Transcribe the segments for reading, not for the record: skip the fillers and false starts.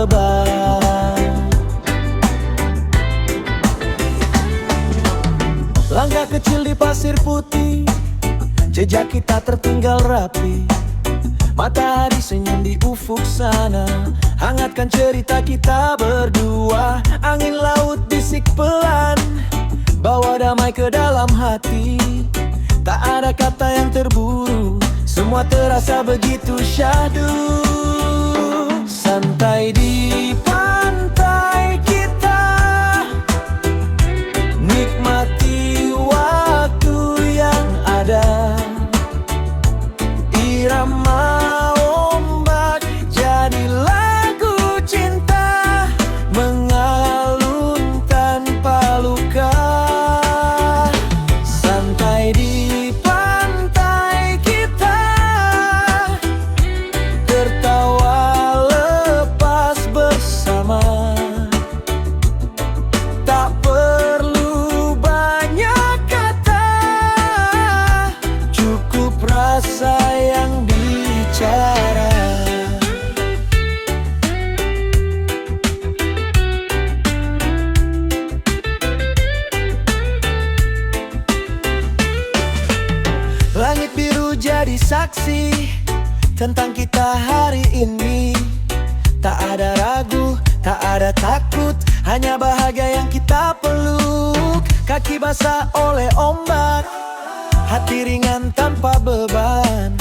beban. Langkah kecil di pasir putih, jejak kita tertinggal rapi. Matahari senyum di ufuk sana, hangatkan cerita kita berdua. Angin laut bisik pelan, bawa damai ke dalam hati. Tak ada kata yang terburu, semua terasa begitu syahdu. Santai di pantai kita, nikmati waktu yang ada. Irama ombak jadi lagu cinta, mengalun tanpa luka. Santai di pantai kita, tertawa lepas bersama. Tak perlu banyak kata, cukup rasa yang bicara. Langit biru jadi saksi tentang kita hari ini. Tak ada ragu, tak ada takut, hanya bahagia yang kita peluk. Kaki basah oleh ombak, hati ringan tanpa beban.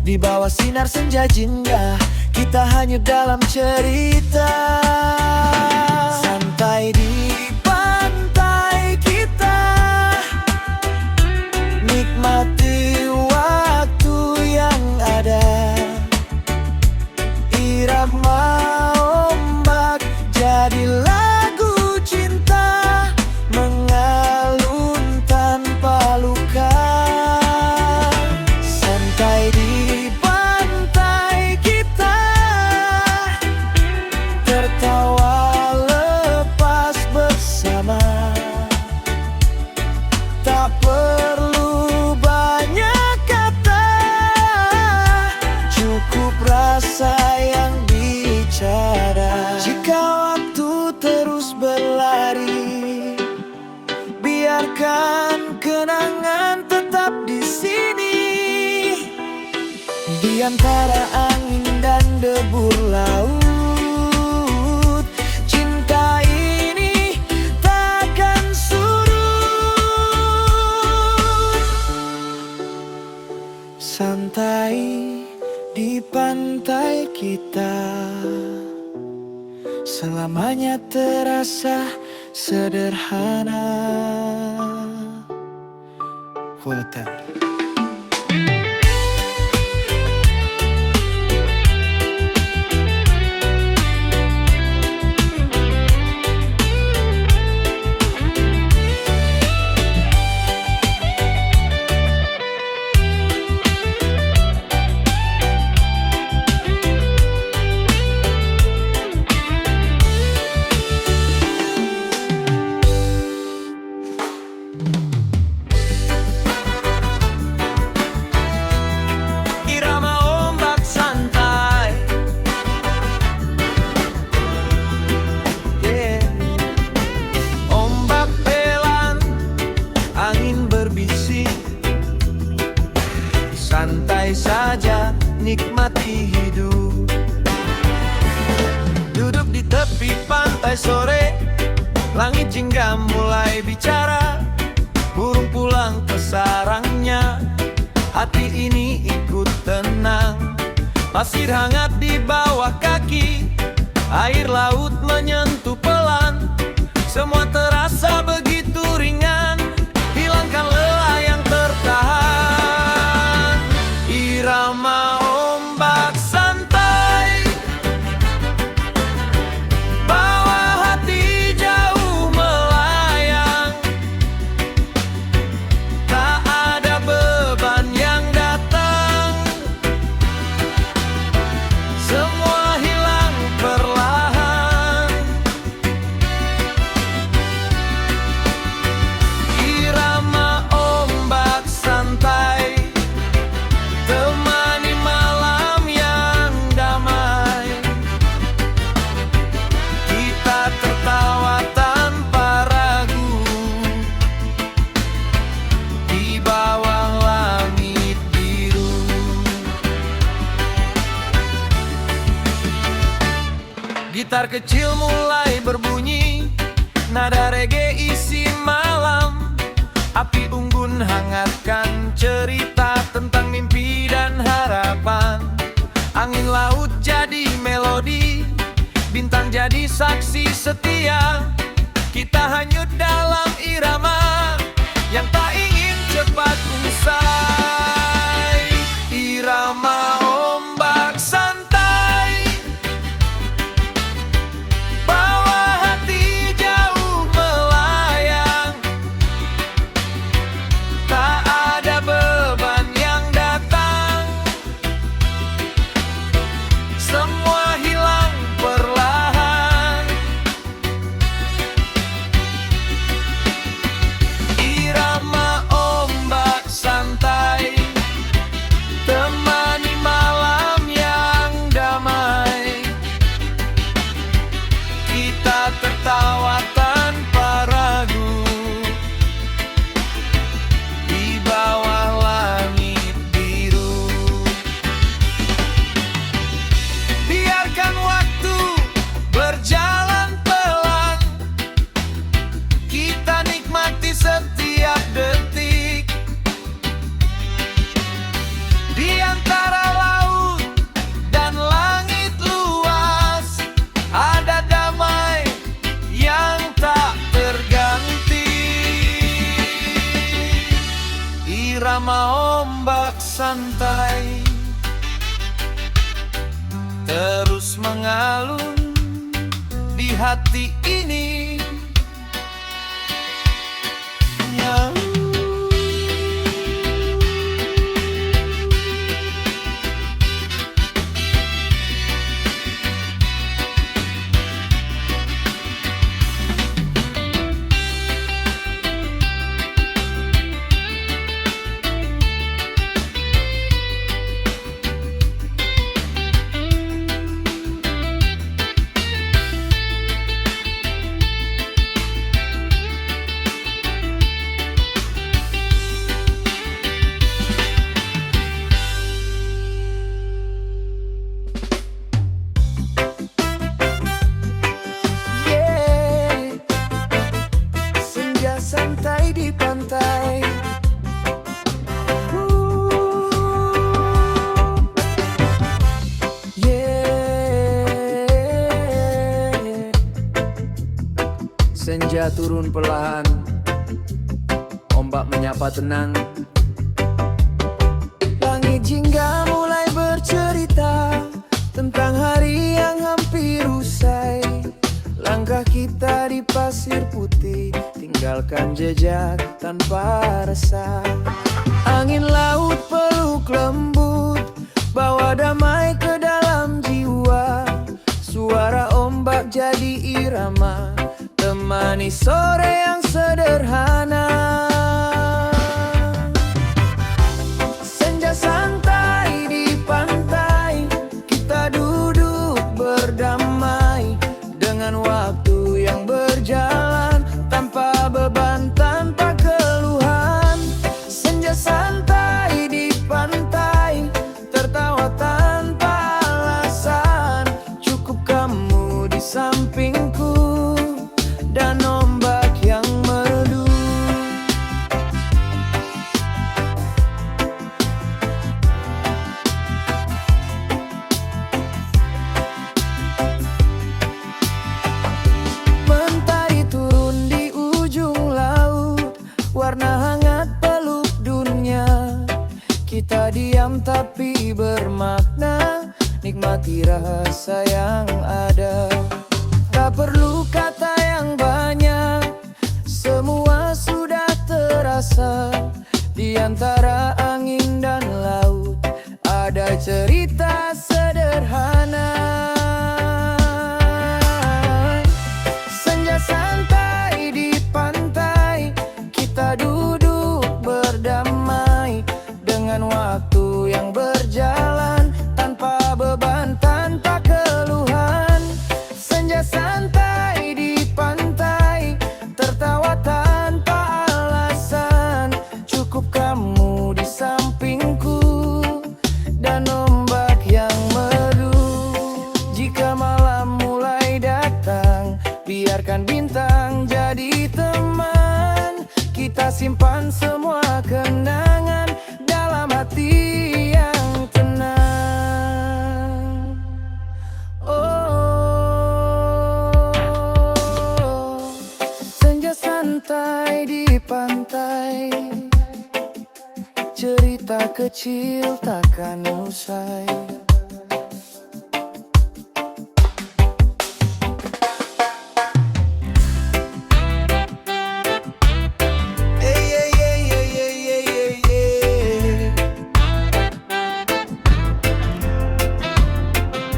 Di bawah sinar senja jingga, kita hanyut dalam cerita. Santai di pantai kita, nikmati waktu yang ada. Irama ombak jadi lagu cinta, mengalun tanpa luka. Santai di pantai kita, tertawa lepas bersama. Tak perlu banyak kata, cukup rasa yang bicara. Jika waktu terus berlari, biarkan kenangan tetap di sini. Di antara angin dan debur laut, cinta ini takkan surut. Santai di pantai kita, selamanya terasa sederhana. Hotel. Santai saja, nikmati hidup. Duduk di tepi pantai sore, langit jingga mulai bicara. Burung pulang ke sarangnya, hati ini ikut tenang. Pasir hangat di bawah kaki, air laut menyentuh pelan. Semua terasa begitu ringan, hilangkan lelah yang tertahan. Irama ombak santai, bawa hati jauh melayang. Tak ada beban yang datang, semua hilang perlahan. Gitar kecil mulai berbunyi, nada reggae isi malam. Api unggun hangatkan cerita tentang mimpi dan harapan. Angin laut jadi melodi, bintang jadi saksi setia. Kita hanyut dalam irama yang tak ingin cepat usai. Irama ombak santai, bawa hati jauh melayang. Tak ada beban yang datang, semua hilang perlahan. Irama ombak santai, temani malam yang damai. Kita tertawa tanpa ragu di bawah langit biru. Biarkan waktu berjalan pelan, kita nikmati setiap detik. Di antara laut dan langit luas, ada damai yang tak terganti. Irama ombak santai terus mengalun di hati ini. Senja santai di pantai. Senja turun perlahan, ombak menyapa tenang. Langit jingga mulai bercerita tentang hari yang hampir usai. Langkah kita di pasir putih, tinggalkan jejak tanpa resah. Angin laut peluk lembut, bawa damai ke dalam jiwa. Suara ombak jadi irama, temani sore yang sederhana. Senja santai di pantai, kita duduk berdamai dengan waktu yang berjalan tanpa beban, tanpa keluhan. Senja santai di pantai, tertawa tanpa alasan. Cukup kamu di sampingku dan ombak yang merdu. Mentari turun di ujung laut, warna hangat peluk dunia. Kita diam tapi bermakna, nikmati rasa yang ada. Tak perlu kata yang banyak, semua sudah terasa. Di antara angin dan laut, ada cerita sederhana. Senja santai di pantai, kita duduk berdamai dengan waktu yang berjalan tanpa beban, tanpa keluhan. Senja santai di pantai, tertawa tanpa alasan. Cukup kamu di sampingku dan ombak simpan semua kenangan dalam hati yang tenang. Oh, senja santai di pantai, cerita kecil takkan usai.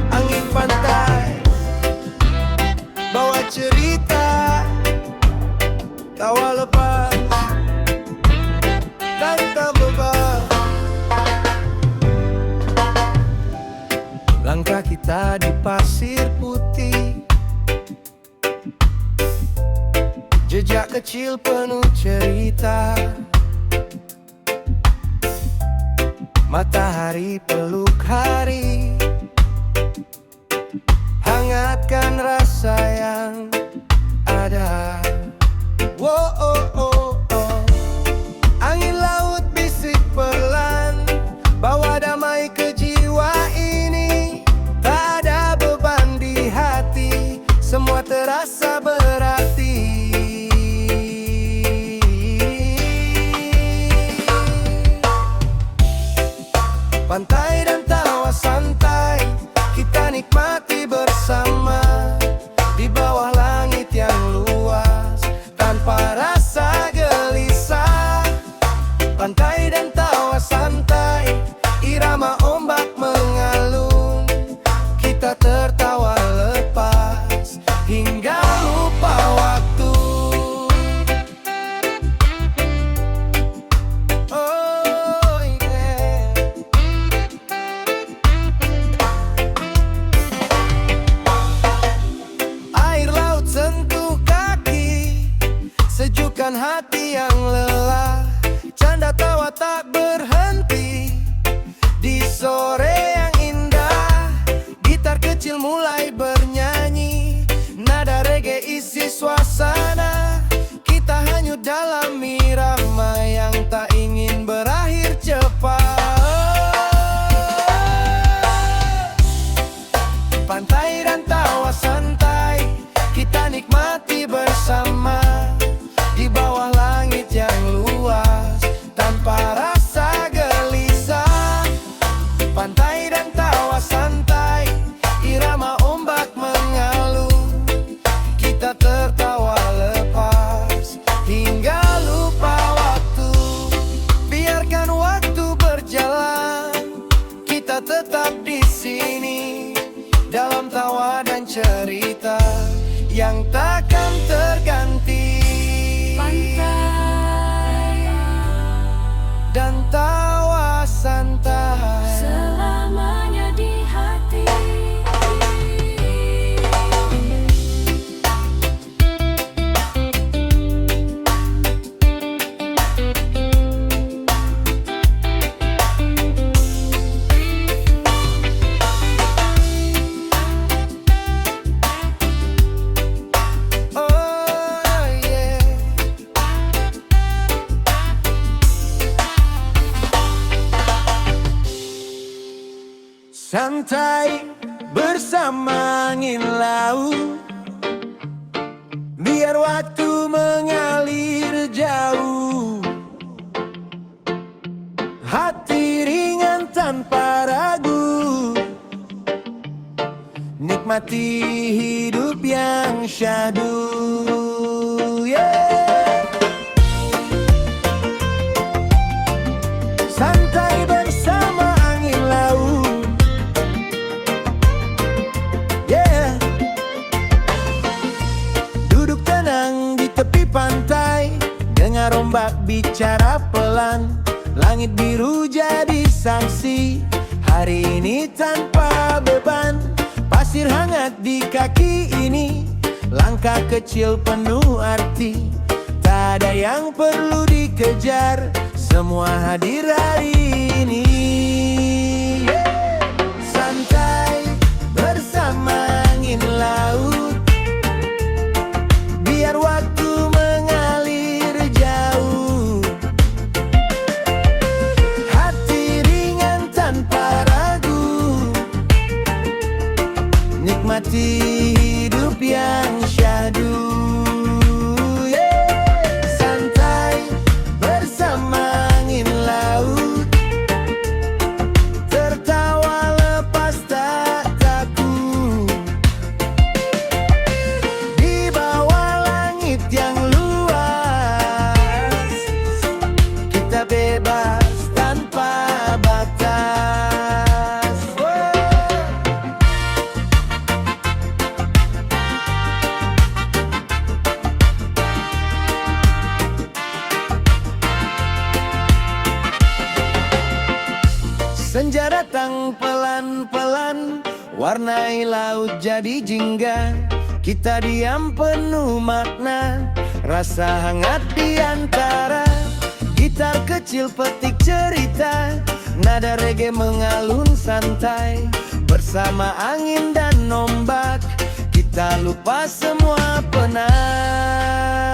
Angin pantai bawa cerita, tawa lepas dan tak beban. Langkah kita di pasir putih, jejak kecil penuh cerita. Matahari peluk hari, hangatkan rasa yang ada. Wow, oh, oh, oh. Angin laut bisik perlahan, bawa damai ke jiwa ini. Tak ada beban di hati, semua terasa berarti. Pantai dan tawa santai, kita nikmati bersama di bawah langit yang luas tanpa rasa gelisah. Pantai dan tawa santai, irama ombak mengalun, kita tertawa lepas hingga lupa waktu. Oh yeah. Air laut sentuh kaki, sejukkan hati yang lelah. Canda tawa tak berhenti di sore yang indah. Gitar kecil mulai bernyanyi, nada reggae isi suasana. Kita hanyut dalam irama yang tak ingin berakhir cepat. Pantai dan tawa santai, kita nikmati bersama di bawah langit yang luas tanpa rasa gelisah. Pantai dan tawa santai, irama ombak mengalun, kita tertawa lepas hingga lupa waktu. Biarkan waktu berjalan, kita tetap di sini dalam tawa dan cerita yang takkan terganti. Pantai dan tawa santai, selamanya di hati. Santai bersama angin laut, biar waktu mengalir jauh. Hati ringan tanpa ragu, nikmati hidup yang syahdu. Yeah. Santai bersama angin laut, pantai, dengar ombak bicara pelan. Langit biru jadi saksi, hari ini tanpa beban. Pasir hangat di kaki ini, langkah kecil penuh arti. Tak ada yang perlu dikejar, semua hadir hari ini. Santai bersama angin laut, biar waktu mengalir jauh. menikmati hidup yang syahdu. Santai bersama angin laut, tertawa lepas tak takut. Di bawah langit yang luas, kita bebas tanpa batas. Senja datang pelan-pelan, warnai laut jadi jingga. Kita diam penuh makna, rasa hangat di antara gitar kecil petik cerita. Nada reggae mengalun santai, bersama angin dan ombak kita lupa semua penat.